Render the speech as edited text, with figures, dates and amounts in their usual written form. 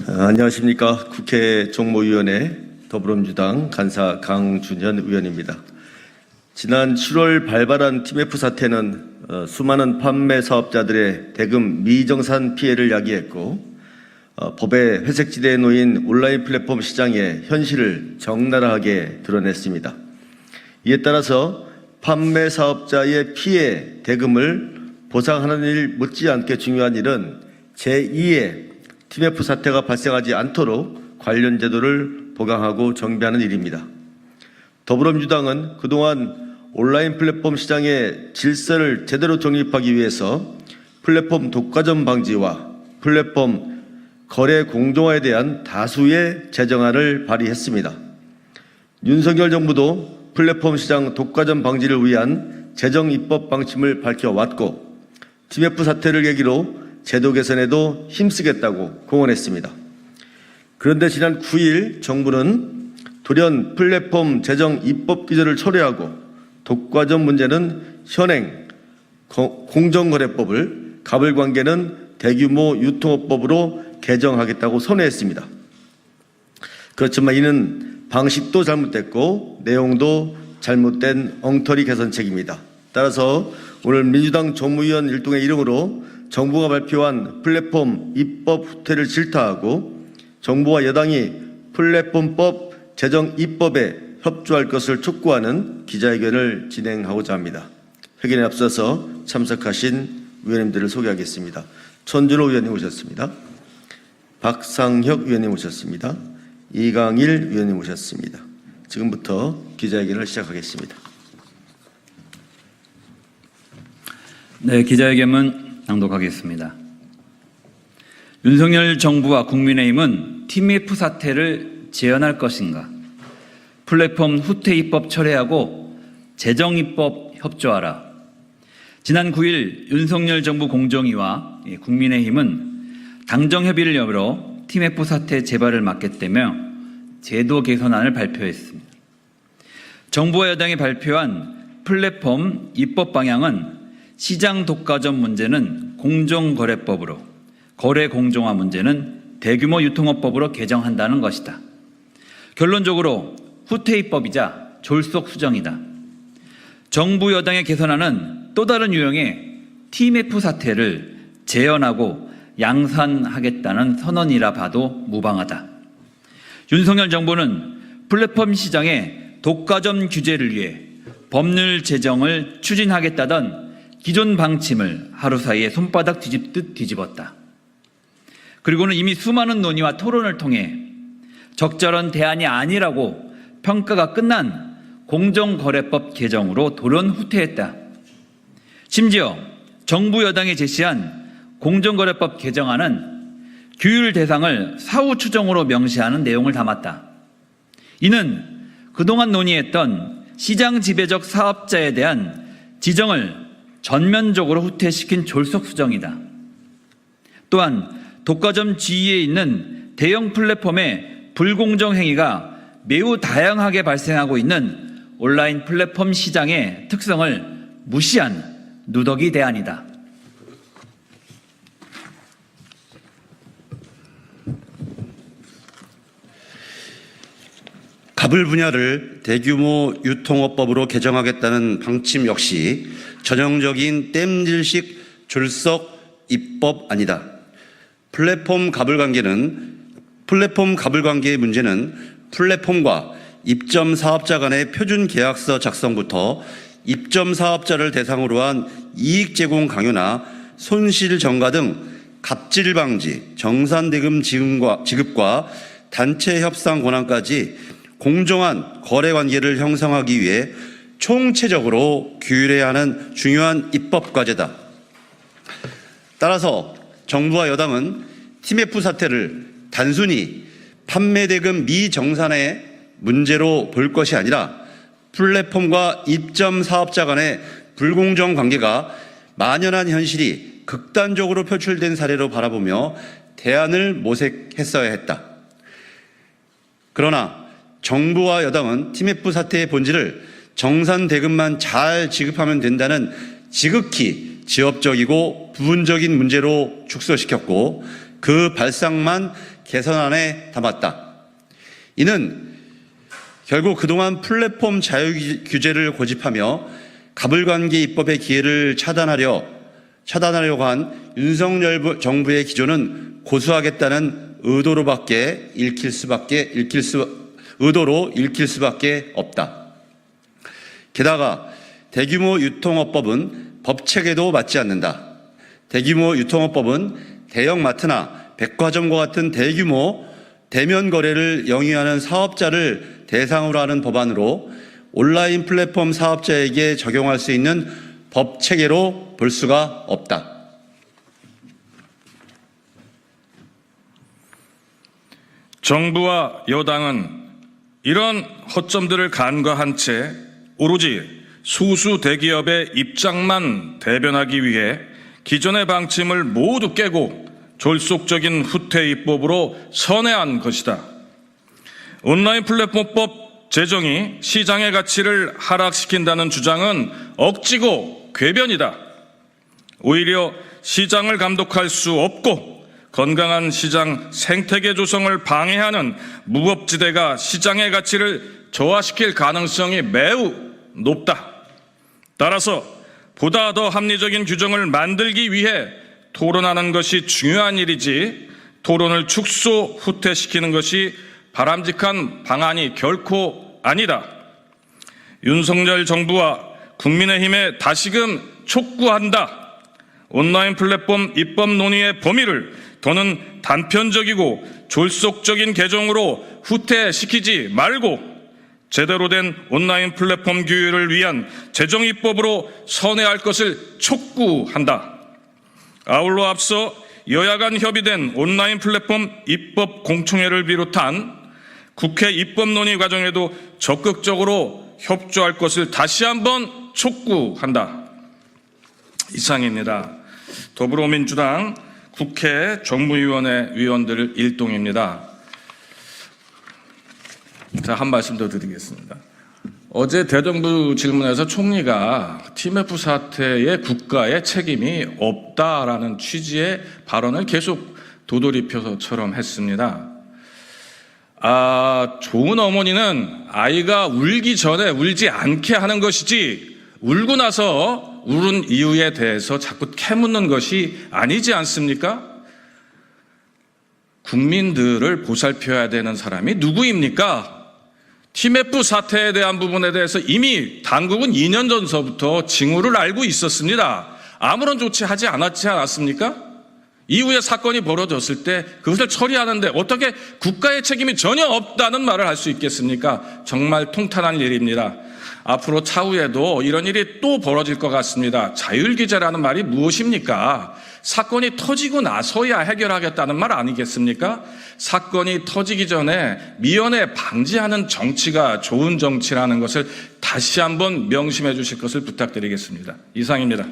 안녕하십니까. 국회 정무위원회 더불어민주당 간사 강준현 의원입니다. 지난 7월 발발한 TMF 사태는 수많은 판매 사업자들의 대금 미정산 피해를 야기했고 법의 회색지대에 놓인 온라인 플랫폼 시장의 현실을 적나라하게 드러냈습니다. 이에 따라서 판매 사업자의 피해 대금을 보상하는 일 못지않게 중요한 일은 제2의 TMF 사태가 발생하지 않도록 관련 제도를 보강하고 정비하는 일입니다. 더불어민주당은 그동안 온라인 플랫폼 시장의 질서를 제대로 정립하기 위해서 플랫폼 독과점 방지와 플랫폼 거래 공정화에 대한 다수의 제정안을 발의했습니다. 윤석열 정부도 플랫폼 시장 독과점 방지를 위한 재정 입법 방침을 밝혀왔고 TMF 사태를 계기로 제도 개선에도 힘쓰겠다고 공언했습니다. 그런데 지난 9일 정부는 돌연 플랫폼 재정 입법 기조를 철회하고 독과점 문제는 현행 공정거래법을 가불관계는 대규모 유통업법으로 개정하겠다고 선회했습니다. 그렇지만 이는 방식도 잘못됐고 내용도 잘못된 엉터리 개선책입니다. 따라서 오늘 민주당 정무위원 일동의 이름으로 정부가 발표한 플랫폼 입법 후퇴를 질타하고 정부와 여당이 플랫폼법 제정 입법에 협조할 것을 촉구하는 기자회견을 진행하고자 합니다. 회견에 앞서서 참석하신 위원님들을 소개하겠습니다. 천준호 위원님 오셨습니다. 박상혁 위원님 오셨습니다. 이강일 위원님 오셨습니다. 지금부터 기자회견을 시작하겠습니다. 네, 기자회견은 낭독하겠습니다. 윤석열 정부와 국민의힘은 TMF 사태를 재현할 것인가? 플랫폼 후퇴 입법 철회하고 재정 입법 협조하라. 지난 9일 윤석열 정부 공정위와 국민의힘은 당정 협의를 여부로 TMF 사태 재발을 막겠다며 제도 개선안을 발표했습니다. 정부와 여당이 발표한 플랫폼 입법 방향은 시장 독과점 문제는 공정거래법으로, 거래 공정화 문제는 대규모 유통업법으로 개정한다는 것이다. 결론적으로 후퇴 입법이자 졸속 수정이다. 정부 여당의 개선안은 또 다른 유형의 TMF 사태를 재현하고 양산하겠다는 선언이라 봐도 무방하다. 윤석열 정부는 플랫폼 시장의 독과점 규제를 위해 법률 제정을 추진하겠다던 기존 방침을 하루 사이에 손바닥 뒤집듯 뒤집었다. 그리고는 이미 수많은 논의와 토론을 통해 적절한 대안이 아니라고 평가가 끝난 공정거래법 개정으로 돌연 후퇴했다. 심지어 정부 여당이 제시한 공정거래법 개정안은 규율 대상을 사후 추정으로 명시하는 내용을 담았다. 이는 그동안 논의했던 시장 지배적 사업자에 대한 지정을 전면적으로 후퇴시킨 졸속 수정이다. 또한 독과점 지위에 있는 대형 플랫폼의 불공정 행위가 매우 다양하게 발생하고 있는 온라인 플랫폼 시장의 특성을 무시한 누더기 대안이다. 가불 분야를 대규모 유통업법으로 개정하겠다는 방침 역시 전형적인 땜질식 졸속 입법 아니다. 플랫폼 가불 관계의 문제는 플랫폼과 입점 사업자 간의 표준 계약서 작성부터 입점 사업자를 대상으로 한 이익 제공 강요나 손실 전가 등 갑질 방지, 정산 대금 지급과 단체 협상 권한까지 공정한 거래 관계를 형성하기 위해 총체적으로 규율해야 하는 중요한 입법 과제다. 따라서 정부와 여당은 TMF 사태를 단순히 판매 대금 미정산의 문제로 볼 것이 아니라 플랫폼과 입점 사업자 간의 불공정 관계가 만연한 현실이 극단적으로 표출된 사례로 바라보며 대안을 모색했어야 했다. 그러나 정부와 여당은 TMF 사태의 본질을 정산 대금만 잘 지급하면 된다는 지극히 지엽적이고 부분적인 문제로 축소시켰고 그 발상만 개선안에 담았다. 이는 결국 그동안 플랫폼 자유 규제를 고집하며 가불관계 입법의 기회를 차단하려고 한 윤석열 정부의 기조는 고수하겠다는 의도로 읽힐 수밖에 없다. 게다가 대규모 유통업법은 법체계도 맞지 않는다. 대규모 유통업법은 대형마트나 백화점과 같은 대면 거래를 영위하는 사업자를 대상으로 하는 법안으로 온라인 플랫폼 사업자에게 적용할 수 있는 법체계로 볼 수가 없다. 정부와 여당은 이런 허점들을 간과한 채 오로지 소수 대기업의 입장만 대변하기 위해 기존의 방침을 모두 깨고 졸속적인 후퇴 입법으로 선회한 것이다. 온라인 플랫폼법 제정이 시장의 가치를 하락시킨다는 주장은 억지고 궤변이다. 오히려 시장을 감독할 수 없고 건강한 시장 생태계 조성을 방해하는 무법지대가 시장의 가치를 저하시킬 가능성이 매우 높다. 따라서 보다 더 합리적인 규정을 만들기 위해 토론하는 것이 중요한 일이지 토론을 축소 후퇴시키는 것이 바람직한 방안이 결코 아니다. 윤석열 정부와 국민의힘에 다시금 촉구한다. 온라인 플랫폼 입법 논의의 범위를 더는 단편적이고 졸속적인 개정으로 후퇴시키지 말고 제대로 된 온라인 플랫폼 규율을 위한 제정 입법으로 선회할 것을 촉구한다. 아울러 앞서 여야 간 협의된 온라인 플랫폼 입법 공청회를 비롯한 국회 입법 논의 과정에도 적극적으로 협조할 것을 다시 한번 촉구한다. 이상입니다. 더불어민주당 국회 정무위원회 위원들 일동입니다. 자, 한 말씀 더 드리겠습니다. 어제 대정부 질문에서 총리가 TMF 사태에 국가의 책임이 없다라는 취지의 발언을 계속 도돌이표처럼 했습니다. 좋은 어머니는 아이가 울기 전에 울지 않게 하는 것이지 울고 나서 울은 이유에 대해서 자꾸 캐묻는 것이 아니지 않습니까? 국민들을 보살펴야 되는 사람이 누구입니까? TMF 사태에 대한 부분에 대해서 이미 당국은 2년 전서부터 징후를 알고 있었습니다. 아무런 조치하지 않았습니까? 이후에 사건이 벌어졌을 때 그것을 처리하는데 어떻게 국가의 책임이 전혀 없다는 말을 할 수 있겠습니까? 정말 통탄한 일입니다. 앞으로 차후에도 이런 일이 또 벌어질 것 같습니다. 자율규제라는 말이 무엇입니까? 사건이 터지고 나서야 해결하겠다는 말 아니겠습니까? 사건이 터지기 전에 미연에 방지하는 정치가 좋은 정치라는 것을 다시 한번 명심해 주실 것을 부탁드리겠습니다. 이상입니다.